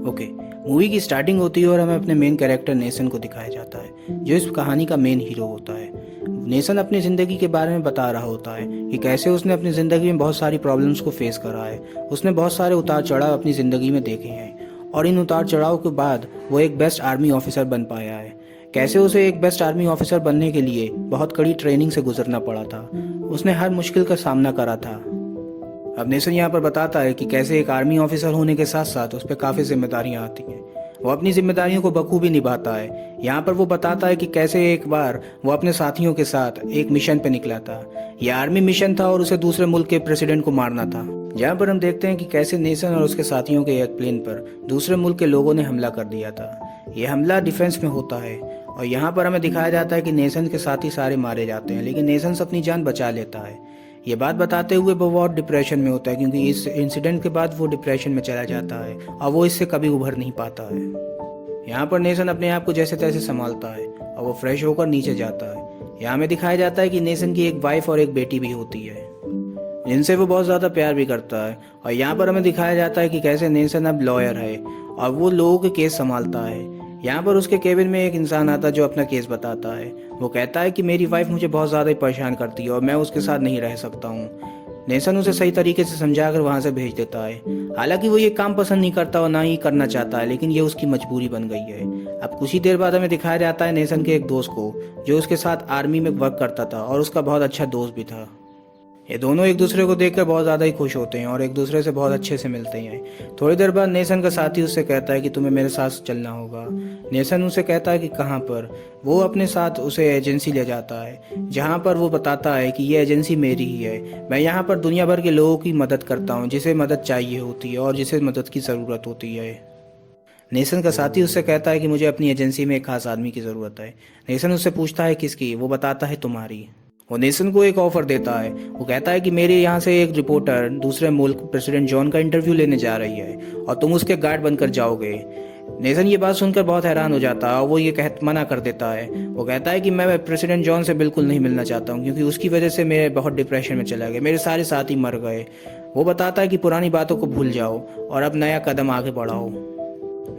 Okay. Movie की starting होती है और हमें अपने मेन कैरेक्टर नेसन को दिखाया जाता है, जो इस कहानी का मेन हीरो होता है। नेसन अपनी ज़िंदगी के बारे में बता रहा होता है कि कैसे उसने अपनी ज़िंदगी में बहुत सारी प्रॉब्लम्स को फेस करा है। उसने बहुत सारे उतार चढ़ाव अपनी ज़िंदगी में देखे हैं और इन उतार चढ़ाव के बाद वो एक बेस्ट आर्मी ऑफिसर बन पाया है। कैसे उसे एक बेस्ट आर्मी ऑफिसर बनने के लिए बहुत कड़ी ट्रेनिंग से गुजरना पड़ा था। उसने हर मुश्किल का सामना करा था। अब नेसन यहाँ पर बताता है कि कैसे एक आर्मी ऑफिसर होने के साथ साथ उस पर काफ़ी जिम्मेदारियाँ आती हैं। वो अपनी जिम्मेदारियों को बखूबी निभाता है। यहाँ पर वो बताता है कि कैसे एक बार वो अपने साथियों के साथ एक मिशन पे निकला था। यह आर्मी मिशन था और उसे दूसरे मुल्क के प्रेसिडेंट को मारना था। जहाँ पर हम देखते हैं कि कैसे नेसन और उसके साथियों के एक प्लेन पर दूसरे मुल्क के लोगों ने हमला कर दिया था। यह हमला डिफेंस में होता है और यहाँ पर हमें दिखाया जाता है कि नेसन के साथी सारे मारे जाते हैं, लेकिन नेसन अपनी जान बचा लेता है। ये बात बताते हुए वो बहुत डिप्रेशन में होता है, क्योंकि इस इंसिडेंट के बाद वो डिप्रेशन में चला जाता है और वो इससे कभी उभर नहीं पाता है। यहाँ पर नेसन अपने आप को जैसे तैसे संभालता है और वो फ्रेश होकर नीचे जाता है। यहाँ हमें दिखाया जाता है कि नेसन की एक वाइफ और एक बेटी भी होती है, जिनसे वो बहुत ज़्यादा प्यार भी करता है। और यहाँ पर हमें दिखाया जाता है कि कैसे नेसन अब लॉयर है और वो लोगों के केस संभालता है। यहाँ पर उसके केबिन में एक इंसान आता है जो अपना केस बताता है। वो कहता है कि मेरी वाइफ मुझे बहुत ज़्यादा ही परेशान करती है और मैं उसके साथ नहीं रह सकता हूँ। नेसन उसे सही तरीके से समझाकर वहाँ से भेज देता है। हालांकि वो ये काम पसंद नहीं करता और ना ही करना चाहता है, लेकिन ये उसकी मजबूरी बन गई है। अब कुछ ही देर बाद हमें दिखाया जाता है नेसन के एक दोस्त को, जो उसके साथ आर्मी में वर्क करता था और उसका बहुत अच्छा दोस्त भी था। ये दोनों एक दूसरे को देखकर बहुत ज़्यादा ही खुश होते हैं और एक दूसरे से बहुत अच्छे से मिलते हैं। थोड़ी देर बाद नेसन का साथी उससे कहता है कि तुम्हें मेरे साथ चलना होगा। नेसन उसे कहता है कि कहाँ पर। वो अपने साथ उसे एजेंसी ले जाता है, जहाँ पर वो बताता है कि ये एजेंसी मेरी ही है। मैं यहाँ पर दुनिया भर के लोगों की मदद करता हूँ, जिसे मदद चाहिए होती है और जिसे मदद की ज़रूरत होती है। नेसन का साथी उससे कहता है कि मुझे अपनी एजेंसी में एक खास आदमी की ज़रूरत है। नेसन उससे पूछता है किसकी। वो बताता है तुम्हारी। वो नेसन को एक ऑफर देता है। वो कहता है कि मेरे यहाँ से एक रिपोर्टर दूसरे मुल्क प्रेसिडेंट जॉन का इंटरव्यू लेने जा रही है और तुम उसके गार्ड बनकर जाओगे। नेसन ये बात सुनकर बहुत हैरान हो जाता है और वो ये मना कर देता है। वो कहता है कि मैं प्रेसिडेंट जॉन से बिल्कुल नहीं मिलना चाहता हूँ, क्योंकि उसकी वजह से मैं बहुत डिप्रेशन में चला गया, मेरे सारे साथी मर गए। वो बताता है कि पुरानी बातों को भूल जाओ और अब नया कदम आगे बढ़ाओ।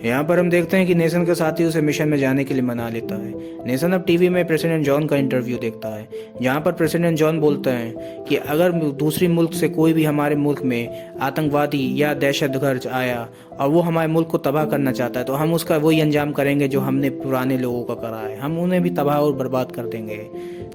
यहाँ पर हम देखते हैं कि नेसन के साथी उसे मिशन में जाने के लिए मना लेता है। नेसन अब टीवी में प्रेसिडेंट जॉन का इंटरव्यू देखता है, जहाँ पर प्रेसिडेंट जॉन बोलते हैं कि अगर दूसरी मुल्क से कोई भी हमारे मुल्क में आतंकवादी या दहशतगर्द आया और वो हमारे मुल्क को तबाह करना चाहता है, तो हम उसका वही अंजाम करेंगे जो हमने पुराने लोगों का करा है। हम उन्हें भी तबाह और बर्बाद कर देंगे।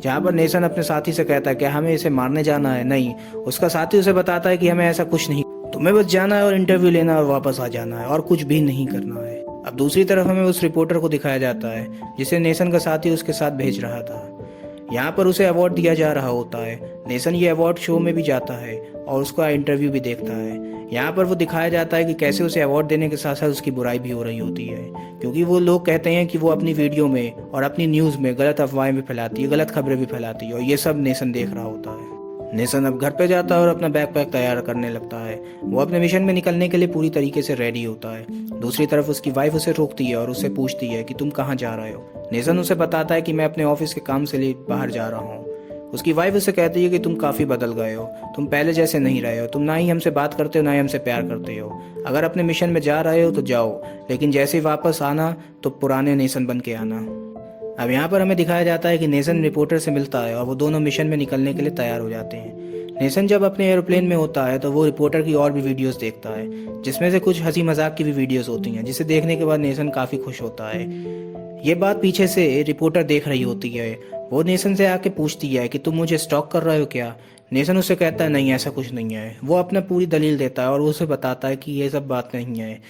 जहाँ पर नेसन अपने साथी से कहता है कि हमें इसे मारने जाना है। नहीं, उसका साथी उसे बताता है कि हमें ऐसा कुछ नहीं, तुम्हें बस जाना है और इंटरव्यू लेना और वापस आ जाना है और कुछ भी नहीं करना है। अब दूसरी तरफ हमें उस रिपोर्टर को दिखाया जाता है जिसे नेसन का साथी उसके साथ भेज रहा था। यहाँ पर उसे अवार्ड दिया जा रहा होता है। नेसन ये अवार्ड शो में भी जाता है और उसका इंटरव्यू भी देखता है। यहाँ पर वो दिखाया जाता है कि कैसे उसे अवार्ड देने के साथ साथ उसकी बुराई भी हो रही होती है, क्योंकि वो लोग कहते हैं कि वो अपनी वीडियो में और अपनी न्यूज़ में गलत अफवाहें भी फैलाती है, गलत खबरें भी फैलाती है, और ये सब नेसन देख रहा होता है। नेसन अब घर पे जाता है और अपना बैकपैक तैयार करने लगता है। वो अपने मिशन में निकलने के लिए पूरी तरीके से रेडी होता है। दूसरी तरफ उसकी वाइफ उसे रोकती है और उससे पूछती है कि तुम कहाँ जा रहे हो। नेसन उसे बताता है कि मैं अपने ऑफिस के काम से लिए बाहर जा रहा हूँ। उसकी वाइफ उसे कहती है कि तुम काफ़ी बदल गए हो, तुम पहले जैसे नहीं रहे हो, तुम ना ही हमसे बात करते हो ना ही हमसे प्यार करते हो। अगर अपने मिशन में जा रहे हो तो जाओ, लेकिन जैसे ही वापस आना तो पुराने नेसन बन के आना। अब यहाँ पर हमें दिखाया जाता है कि नेसन रिपोर्टर से मिलता है और वो दोनों मिशन में निकलने के लिए तैयार हो जाते हैं। नेसन जब अपने एरोप्लेन में होता है तो वो रिपोर्टर की और भी वीडियोस देखता है, जिसमें से कुछ हंसी मजाक की भी वीडियोस होती हैं, जिसे देखने के बाद नेसन काफ़ी खुश होता है। ये बात पीछे से रिपोर्टर देख रही होती है। वो नेसन से आके पूछती है कि तुम मुझे स्टॉक कर रहे हो क्या। नेसन उससे कहता है नहीं, ऐसा कुछ नहीं है। वो अपना पूरी दलील देता है और उसे बताता है कि ये सब बात नहीं है।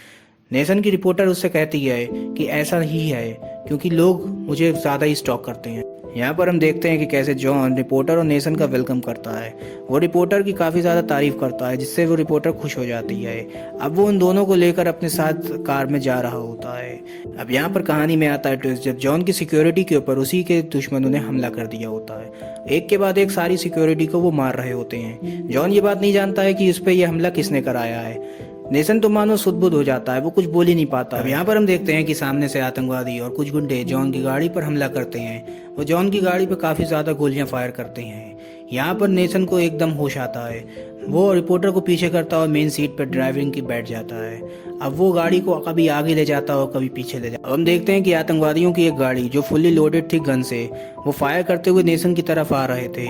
नेसन की रिपोर्टर उससे कहती है कि ऐसा ही है, क्योंकि लोग मुझे ज़्यादा ही स्टॉक करते हैं। यहाँ पर हम देखते हैं कि कैसे जॉन रिपोर्टर और नेसन का वेलकम करता है। वो रिपोर्टर की काफ़ी ज़्यादा तारीफ करता है, जिससे वो रिपोर्टर खुश हो जाती है। अब वो उन दोनों को लेकर अपने साथ कार में जा रहा होता है। अब यहाँ पर कहानी में आता है ट्विस्ट, जब जॉन की सिक्योरिटी के ऊपर उसी के दुश्मनों ने हमला कर दिया होता है। एक के बाद एक सारी सिक्योरिटी को वो मार रहे होते हैं। जॉन ये बात नहीं जानता है कि उस पर यह हमला किसने कराया है। नेसन तो मानो सुध-बुध हो जाता है, वो कुछ बोल ही नहीं पाता। अब यहाँ पर हम देखते हैं कि सामने से आतंकवादी और कुछ गुंडे जॉन की गाड़ी पर हमला करते हैं। वो जॉन की गाड़ी पर काफ़ी ज़्यादा गोलियां फायर करते हैं। यहाँ पर नेसन को एकदम होश आता है। वो रिपोर्टर को पीछे करता है और मेन सीट पर ड्राइविंग की बैठ जाता है। अब वो गाड़ी को कभी आगे ले जाता है और कभी पीछे ले जाता है। हम देखते हैं कि आतंकवादियों की एक गाड़ी जो फुल्ली लोडेड थी गन से, वो फायर करते हुए नेसन की तरफ आ रहे थे।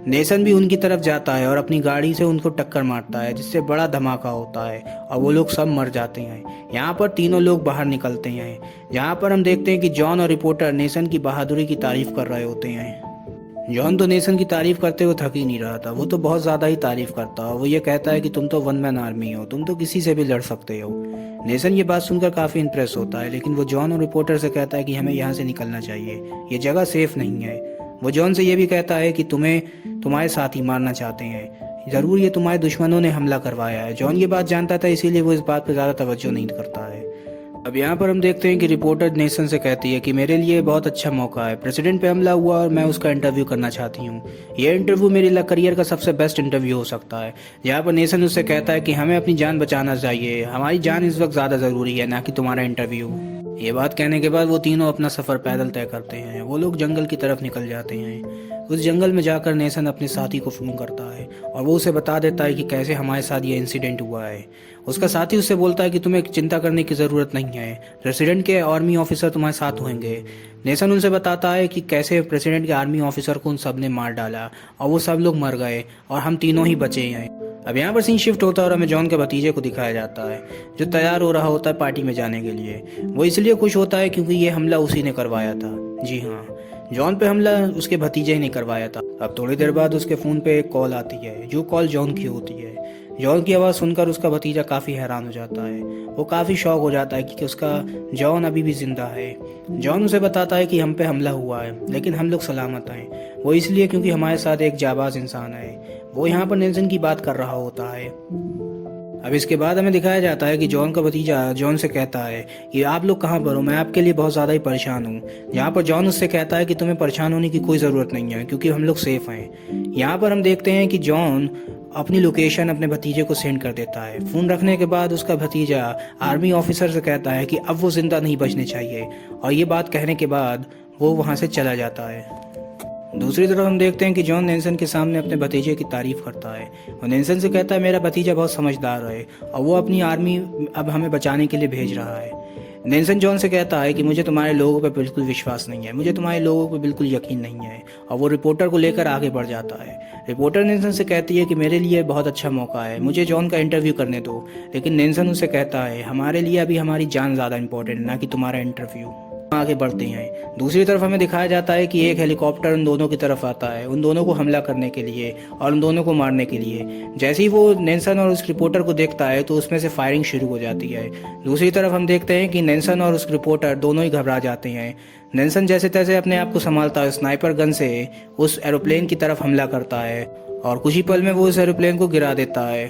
नेसन भी उनकी तरफ जाता है और अपनी गाड़ी से उनको टक्कर मारता है, जिससे बड़ा धमाका होता है और वो लोग सब मर जाते हैं। यहाँ पर तीनों लोग बाहर निकलते हैं, जहाँ पर हम देखते हैं कि जॉन और रिपोर्टर नेसन की बहादुरी की तारीफ कर रहे होते हैं। जॉन तो नेसन की तारीफ करते हुए थक ही नहीं रहा था, वो तो बहुत ज़्यादा ही तारीफ करता है। वो ये कहता है कि तुम तो वन मैन आर्मी हो, तुम तो किसी से भी लड़ सकते हो। नेसन ये बात सुनकर काफ़ी इंप्रेस होता है, लेकिन वो जॉन और रिपोर्टर से कहता है कि हमें यहाँ से निकलना चाहिए, ये जगह सेफ नहीं है। वो जॉन से ये भी कहता है कि तुम्हारे साथ ही मारना चाहते हैं, ज़रूर ये तुम्हारे दुश्मनों ने हमला करवाया है। जॉन ये बात जानता था, इसीलिए वो इस बात पर ज़्यादा तवज्जो नहीं करता है। अब यहाँ पर हम देखते हैं कि रिपोर्टर नेसन से कहती है कि मेरे लिए बहुत अच्छा मौका है, प्रेसिडेंट पे हमला हुआ और मैं उसका इंटरव्यू करना चाहती हूँ। ये इंटरव्यू मेरे करियर का सबसे बेस्ट इंटरव्यू हो सकता है। यहाँ पर नेसन उससे कहता है कि हमें अपनी जान बचाना चाहिए, हमारी जान इस वक्त ज़्यादा ज़रूरी है, ना कि तुम्हारा इंटरव्यू। ये बात कहने के बाद वो तीनों अपना सफ़र पैदल तय करते हैं। वो लोग जंगल की तरफ निकल जाते हैं। उस जंगल में जाकर नेसन अपने साथी को फ़ोन करता है और वो उसे बता देता है कि कैसे हमारे साथ ये इंसिडेंट हुआ है। उसका साथी उससे बोलता है कि तुम्हें चिंता करने की ज़रूरत नहीं है, प्रेसिडेंट के आर्मी ऑफिसर तुम्हारे साथ होंगे। नेसन उनसे बताता है कि कैसे प्रेसिडेंट के आर्मी ऑफिसर को उन सब ने मार डाला और वो सब लोग मर गए और हम तीनों ही बचे हैं। अब यहाँ पर सीन शिफ्ट होता है और हमें जॉन के भतीजे को दिखाया जाता है, जो तैयार हो रहा होता है पार्टी में जाने के लिए। वो इसलिए खुश होता है क्योंकि ये हमला उसी ने करवाया था। जी हाँ, जॉन पे हमला उसके भतीजे ने करवाया था। अब थोड़ी देर बाद उसके फ़ोन पे एक कॉल आती है, जो कॉल जॉन की होती है। जॉन की आवाज़ सुनकर उसका भतीजा काफ़ी हैरान हो जाता है। वो काफ़ी शॉक हो जाता है कि उसका जॉन अभी भी ज़िंदा है। जॉन उसे बताता है कि हम पे हमला हुआ है, लेकिन हम लोग सलामत हैं। वो इसलिए क्योंकि हमारे साथ एक जाबाज इंसान है। वो यहाँ पर नेल्सन की बात कर रहा होता है। अब इसके बाद हमें दिखाया जाता है कि जॉन का भतीजा जॉन से कहता है कि आप लोग कहाँ पर हो, मैं आपके लिए बहुत ज़्यादा ही परेशान हूँ। यहाँ पर जॉन उससे कहता है कि तुम्हें परेशान होने की कोई ज़रूरत नहीं है, क्योंकि हम लोग सेफ हैं। यहाँ पर हम देखते हैं कि जॉन अपनी लोकेशन अपने भतीजे को सेंड कर देता है। फ़ोन रखने के बाद उसका भतीजा आर्मी ऑफिसर से कहता है कि अब वो ज़िंदा नहीं बचने चाहिए, और ये बात कहने के बाद वो वहाँ से चला जाता है। दूसरी तरफ हम देखते हैं कि जॉन नेल्सन के सामने अपने भतीजे की तारीफ करता है और नेल्सन से कहता है मेरा भतीजा बहुत समझदार है और वो अपनी आर्मी अब हमें बचाने के लिए भेज रहा है। नेल्सन जॉन से कहता है कि मुझे तुम्हारे लोगों पर बिल्कुल विश्वास नहीं है, मुझे तुम्हारे लोगों पर बिल्कुल यकीन नहीं है, और वो रिपोर्टर को लेकर आगे बढ़ जाता है। रिपोर्टर नेल्सन से कहती है कि मेरे लिए बहुत अच्छा मौका है, मुझे जॉन का इंटरव्यू करने दो, लेकिन नेल्सन उसे कहता है हमारे लिए अभी हमारी जान ज़्यादा इंपॉर्टेंट है, ना कि तुम्हारा इंटरव्यू। आगे बढ़ते हैं। दूसरी तरफ हमें दिखाया जाता है कि एक हेलीकॉप्टर उन दोनों की तरफ आता है, उन दोनों को हमला करने के लिए और उन दोनों को मारने के लिए। जैसे ही वो नेल्सन और उस रिपोर्टर को देखता है तो उसमें से फायरिंग शुरू हो जाती है। दूसरी तरफ हम देखते हैं कि नेल्सन और उस रिपोर्टर दोनों ही घबरा जाते हैं। नेल्सन जैसे तैसे अपने आप को संभालता है, स्नाइपर गन से उस एरोप्लेन की तरफ हमला करता है और कुछ ही पल में वो उस एरोप्लेन को गिरा देता है।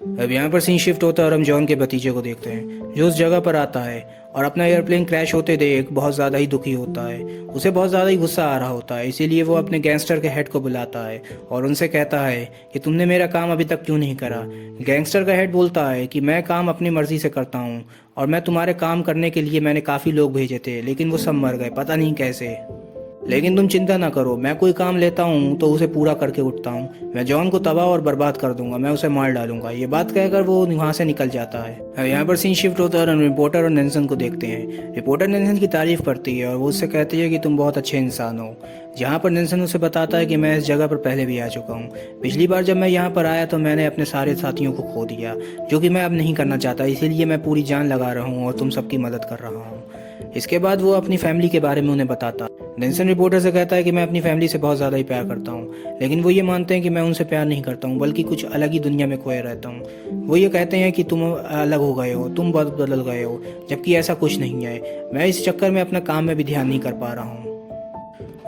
अब यहाँ पर सीन शिफ्ट होता है और हम जॉन के भतीजे को देखते हैं, जो उस जगह पर आता है और अपना एयरप्लेन क्रैश होते देख बहुत ज़्यादा ही दुखी होता है। उसे बहुत ज़्यादा ही गुस्सा आ रहा होता है, इसीलिए वो अपने गैंगस्टर के हेड को बुलाता है और उनसे कहता है कि तुमने मेरा काम अभी तक क्यों नहीं करा। गैंगस्टर का हेड बोलता है कि मैं काम अपनी मर्जी से करता हूँ और मैं तुम्हारे काम करने के लिए मैंने काफ़ी लोग भेजे थे, लेकिन वो सब मर गए, पता नहीं कैसे। लेकिन तुम चिंता ना करो, मैं कोई काम लेता हूँ तो उसे पूरा करके उठता हूँ। मैं जॉन को तबाह और बर्बाद कर दूंगा, मैं उसे मार डालूंगा। ये बात कहकर वो वहाँ से निकल जाता है। अब यहाँ पर सीन शिफ्ट होता है और हम रिपोर्टर और नेल्सन को देखते हैं। रिपोर्टर नेल्सन की तारीफ करती है और वो उससे कहती है कि तुम बहुत अच्छे इंसान हो। जहाँ पर नेल्सन उसे बताता है कि मैं इस जगह पर पहले भी आ चुका हूँ। पिछली बार जब मैं यहाँ पर आया तो मैंने अपने सारे साथियों को खो दिया, जो कि मैं अब नहीं करना चाहता, इसीलिए मैं पूरी जान लगा रहा हूँ और तुम सबकी मदद कर रहा हूँ। इसके बाद वो अपनी फैमिली के बारे में उन्हें बताता। नेल्सन रिपोर्टर से कहता है कि मैं अपनी फैमिली से बहुत ज़्यादा ही प्यार करता हूँ, लेकिन वो ये मानते हैं कि मैं उनसे प्यार नहीं करता हूँ, बल्कि कुछ अलग ही दुनिया में खोए रहता हूँ। वो ये कहते हैं कि तुम अलग हो गए हो, तुम बहुत बदल गए हो, जबकि ऐसा कुछ नहीं है। मैं इस चक्कर में अपना काम में भी ध्यान नहीं कर पा रहा हूँ।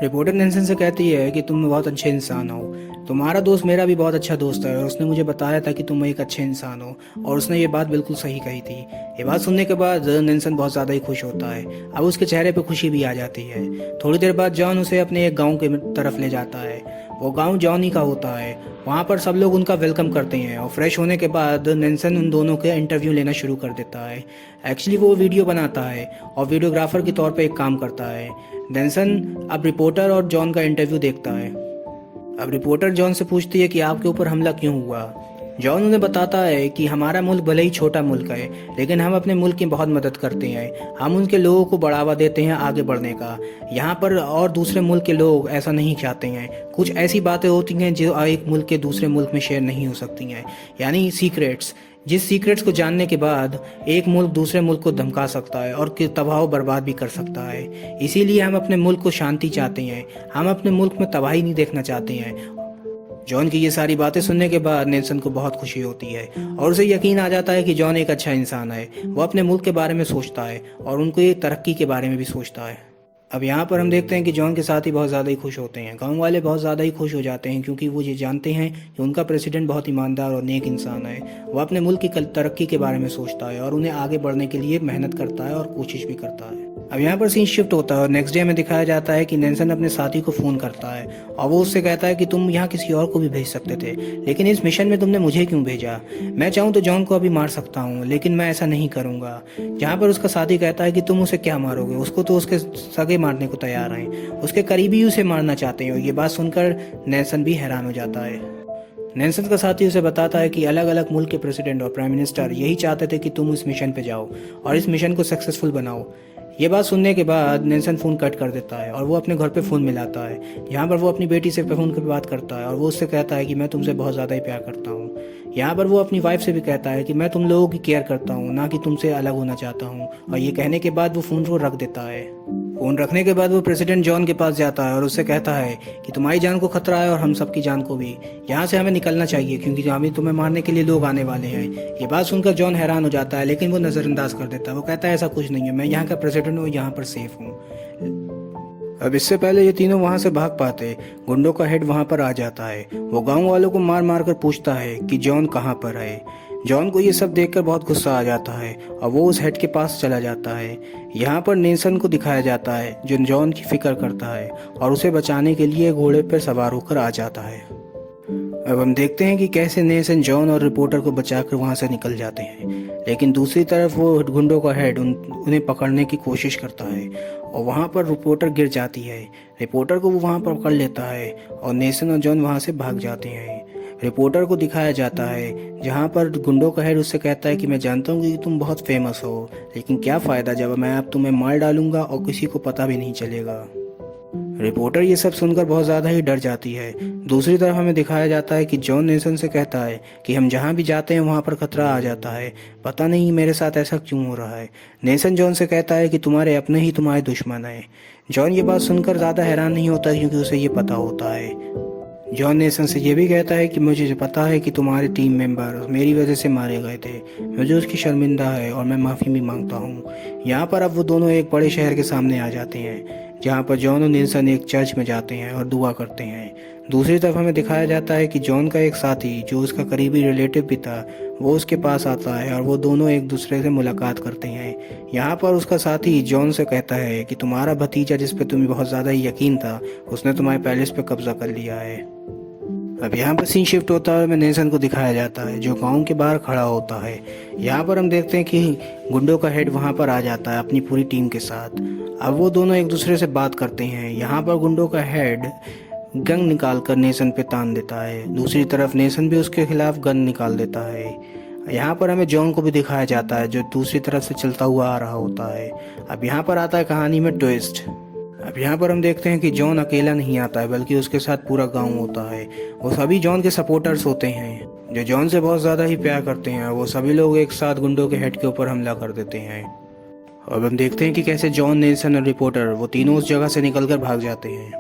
रिपोर्टर नेल्सन से कहती है कि तुम बहुत अच्छे इंसान हो, तुम्हारा दोस्त मेरा भी बहुत अच्छा दोस्त है और उसने मुझे बताया था कि तुम एक अच्छे इंसान हो, और उसने ये बात बिल्कुल सही कही थी। ये बात सुनने के बाद नेल्सन बहुत ज़्यादा ही खुश होता है। अब उसके चेहरे पे खुशी भी आ जाती है। थोड़ी देर बाद जॉन उसे अपने एक गांव के तरफ ले जाता है। वो गांव जॉनी का होता है। वहाँ पर सब लोग उनका वेलकम करते हैं और फ्रेश होने के बाद नेल्सन उन दोनों के इंटरव्यू लेना शुरू कर देता है। एक्चुअली वो वीडियो बनाता है और वीडियोग्राफर के तौर पर एक काम करता है। नेल्सन अब रिपोर्टर और जॉन का इंटरव्यू देखता है। अब रिपोर्टर जॉन से पूछती है कि आपके ऊपर हमला क्यों हुआ। जॉन उन्हें बताता है कि हमारा मुल्क भले ही छोटा मुल्क है, लेकिन हम अपने मुल्क की बहुत मदद करते हैं। हम उनके लोगों को बढ़ावा देते हैं आगे बढ़ने का। यहाँ पर और दूसरे मुल्क के लोग ऐसा नहीं चाहते हैं। कुछ ऐसी बातें होती हैं जो एक मुल्क के दूसरे मुल्क में शेयर नहीं हो सकती हैं, यानी सीक्रेट्स। जिस सीक्रेट्स को जानने के बाद एक मुल्क दूसरे मुल्क को धमका सकता है और तबाह बर्बाद भी कर सकता है। इसीलिए हम अपने मुल्क को शांति चाहते हैं। हम अपने मुल्क में तबाही नहीं देखना चाहते हैं। जॉन की ये सारी बातें सुनने के बाद नेल्सन को बहुत खुशी होती है और उसे यकीन आ जाता है कि जॉन एक अच्छा इंसान है। वो अपने मुल्क के बारे में सोचता है और उनको ये तरक्की के बारे में भी सोचता है। अब यहाँ पर हम देखते हैं कि जॉन के साथ ही बहुत ज़्यादा ही खुश होते हैं। गांव वाले बहुत ज़्यादा ही खुश हो जाते हैं क्योंकि वो ये जानते हैं कि उनका प्रेसिडेंट बहुत ईमानदार और नेक इंसान है। वो अपने मुल्क की तरक्की के बारे में सोचता है और उन्हें आगे बढ़ने के लिए मेहनत करता है और कोशिश भी करता है। अब यहाँ पर सीन शिफ्ट होता है और नेक्स्ट डे में दिखाया जाता है कि नेल्सन अपने साथी को फ़ोन करता है और वो उससे कहता है कि तुम यहाँ किसी और को भी भेज सकते थे, लेकिन इस मिशन में तुमने मुझे क्यों भेजा? मैं चाहूँ तो जॉन को अभी मार सकता हूँ, लेकिन मैं ऐसा नहीं करूँगा। जहाँ पर उसका साथी कहता है कि तुम उसे क्या मारोगे? उसको तो उसके सगे मारने को तैयार हैं, उसके करीबी उसे मारना चाहते हैं। ये बात सुनकर नेल्सन भी हैरान हो जाता है। नेल्सन का साथी उसे बताता है कि अलग अलग मुल्क के प्रेसिडेंट और प्राइम मिनिस्टर यही चाहते थे कि तुम इस मिशन पे जाओ और इस मिशन को सक्सेसफुल बनाओ। ये बात सुनने के बाद नेल्सन फ़ोन कट कर देता है और वो अपने घर पे फ़ोन मिलाता है। यहाँ पर वो अपनी बेटी से फ़ोन पर बात करता है और वो उससे कहता है कि मैं तुमसे बहुत ज़्यादा ही प्यार करता हूँ। यहाँ पर वो अपनी वाइफ से भी कहता है कि मैं तुम लोगों की केयर करता हूँ, ना कि तुमसे अलग होना चाहता हूँ। और ये कहने के बाद वो फ़ोन को रख देता है। फ़ोन रखने के बाद वो प्रेसिडेंट जॉन के पास जाता है और उससे कहता है कि तुम्हारी जान को खतरा है और हम सबकी जान को भी। यहाँ से हमें निकलना चाहिए क्योंकि अभी तुम्हें मारने के लिए लोग आने वाले हैं। ये बात सुनकर जॉन हैरान हो जाता है, लेकिन वो नज़रअंदाज कर देता है। वो कहता है ऐसा कुछ नहीं है, मैं यहाँ का प्रेसिडेंट हूँ, यहाँ पर सेफ हूँ। अब इससे पहले ये तीनों वहां से भाग पाते, गुंडों का हेड वहां पर आ जाता है। वो गांव वालों को मार मार कर पूछता है कि जॉन कहाँ पर है। जॉन को ये सब देखकर बहुत गुस्सा आ जाता है और वो उस हेड के पास चला जाता है। यहाँ पर नेल्सन को दिखाया जाता है जो जॉन की फिक्र करता है और उसे बचाने के लिए घोड़े पर सवार होकर आ जाता है। अब हम देखते हैं कि कैसे नेल्सन जॉन और रिपोर्टर को बचाकर वहां से निकल जाते हैं, लेकिन दूसरी तरफ वो गुंडों का हेड उन्हें पकड़ने की कोशिश करता है और वहां पर रिपोर्टर गिर जाती है। रिपोर्टर को वो वहां पर पकड़ लेता है और नेल्सन और जॉन वहां से भाग जाते हैं। रिपोर्टर को दिखाया जाता है जहां पर गुंडों का हेड उससे कहता है कि मैं जानता हूँ कि तुम बहुत फेमस हो, लेकिन क्या फ़ायदा जब मैं अब तुम्हें मार डालूंगा और किसी को पता भी नहीं चलेगा। रिपोर्टर ये सब सुनकर बहुत ज़्यादा ही डर जाती है। दूसरी तरफ हमें दिखाया जाता है कि जॉन नेल्सन से कहता है कि हम जहाँ भी जाते हैं वहाँ पर खतरा आ जाता है, पता नहीं मेरे साथ ऐसा क्यों हो रहा है। नेल्सन जॉन से कहता है कि तुम्हारे अपने ही तुम्हारे दुश्मन हैं। जॉन ये बात सुनकर ज़्यादा हैरान नहीं होता क्योंकि उसे ये पता होता है। जॉन नेल्सन से ये भी कहता है कि मुझे पता है कि तुम्हारे टीम मेंबर मेरी वजह से मारे गए थे, मुझे उसकी शर्मिंदा है और मैं माफ़ी भी मांगता हूँ। यहाँ पर अब वो दोनों एक बड़े शहर के सामने आ जाते हैं जहाँ पर जॉन और नेल्सन एक चर्च में जाते हैं और दुआ करते हैं। दूसरी तरफ हमें दिखाया जाता है कि जॉन का एक साथी जो उसका करीबी रिलेटिव भी था वो उसके पास आता है और वो दोनों एक दूसरे से मुलाकात करते हैं। यहाँ पर उसका साथी जॉन से कहता है कि तुम्हारा भतीजा जिस पे तुम्हें बहुत ज़्यादा यकीन था उसने तुम्हारे पैलेस पे कब्जा कर लिया है। अब यहाँ पर सीन शिफ्ट होता है, हमें नेल्सन को दिखाया जाता है जो गांव के बाहर खड़ा होता है। यहाँ पर हम देखते हैं कि गुंडों का हेड वहाँ पर आ जाता है अपनी पूरी टीम के साथ। अब वो दोनों एक दूसरे से बात करते हैं। यहाँ पर गुंडों का हेड गन निकाल कर नेल्सन पे तान देता है, दूसरी तरफ नेल्सन भी उसके खिलाफ गन निकाल देता है। यहाँ पर हमें जॉन को भी दिखाया जाता है जो दूसरी तरफ से चलता हुआ आ रहा होता है। अब यहाँ पर आता है कहानी में ट्विस्ट। अब यहाँ पर हम देखते हैं कि जॉन अकेला नहीं आता है बल्कि उसके साथ पूरा गांव होता है। वो सभी जॉन के सपोर्टर्स होते हैं जो जॉन से बहुत ज़्यादा ही प्यार करते हैं। वो सभी लोग एक साथ गुंडों के हेड के ऊपर हमला कर देते हैं। अब हम देखते हैं कि कैसे जॉन, नेल्सन और रिपोर्टर वो तीनों उस जगह से निकलकर भाग जाते हैं।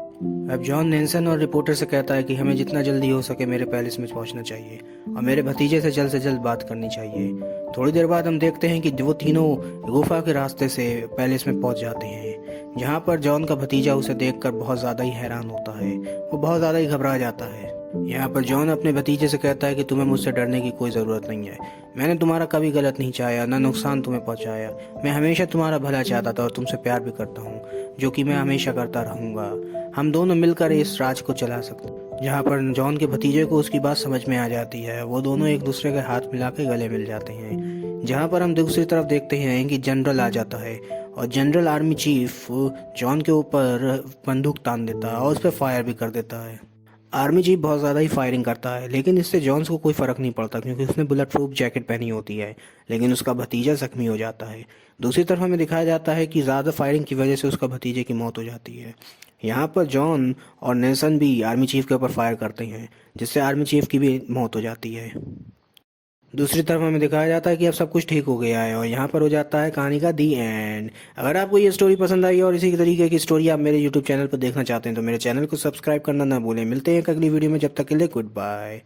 अब जॉन नेल्सन और रिपोर्टर से कहता है कि हमें जितना जल्दी हो सके मेरे पैलेस में पहुंचना चाहिए और मेरे भतीजे से जल्द बात करनी चाहिए। थोड़ी देर बाद हम देखते हैं कि वो तीनों गुफा के रास्ते से पैलेस में पहुंच जाते हैं, जहां पर जॉन का भतीजा उसे देखकर बहुत ज़्यादा ही हैरान होता है। वो बहुत ज़्यादा ही घबरा जाता है। यहाँ पर जॉन अपने भतीजे से कहता है कि तुम्हें मुझसे डरने की कोई ज़रूरत नहीं है। मैंने तुम्हारा कभी गलत नहीं चाहा, ना नुकसान तुम्हें पहुँचाया। मैं हमेशा तुम्हारा भला चाहता था और तुमसे प्यार भी करता हूँ, जो कि मैं हमेशा करता रहूँगा। हम दोनों मिलकर इस राज को चला सकते हैं। जहाँ पर जॉन के भतीजे को उसकी बात समझ में आ जाती है। वो दोनों एक दूसरे के हाथ मिला के गले मिल जाते हैं। जहाँ पर हम दूसरी तरफ देखते हैं कि जनरल आ जाता है और जनरल आर्मी चीफ जॉन के ऊपर बंदूक तान देता है और उस पर फायर भी कर देता है। आर्मी चीफ बहुत ज़्यादा ही फायरिंग करता है, लेकिन इससे जॉन्स को कोई फ़र्क नहीं पड़ता क्योंकि उसने बुलेट प्रूफ जैकेट पहनी होती है। लेकिन उसका भतीजा जख्मी हो जाता है। दूसरी तरफ हमें दिखाया जाता है कि ज़्यादा फायरिंग की वजह से उसका भतीजे की मौत हो जाती है। यहाँ पर जॉन और नेल्सन भी आर्मी चीफ के ऊपर फायर करते हैं, जिससे आर्मी चीफ की भी मौत हो जाती है। दूसरी तरफ हमें दिखाया जाता है कि अब सब कुछ ठीक हो गया है और यहाँ पर हो जाता है कहानी का दी एंड। अगर आपको ये स्टोरी पसंद आई और इसी तरीके की स्टोरी आप मेरे यूट्यूब चैनल पर देखना चाहते हैं तो मेरे चैनल को सब्सक्राइब करना ना भूलें। मिलते हैं एक अगली वीडियो में, जब तक के लिए गुड बाय।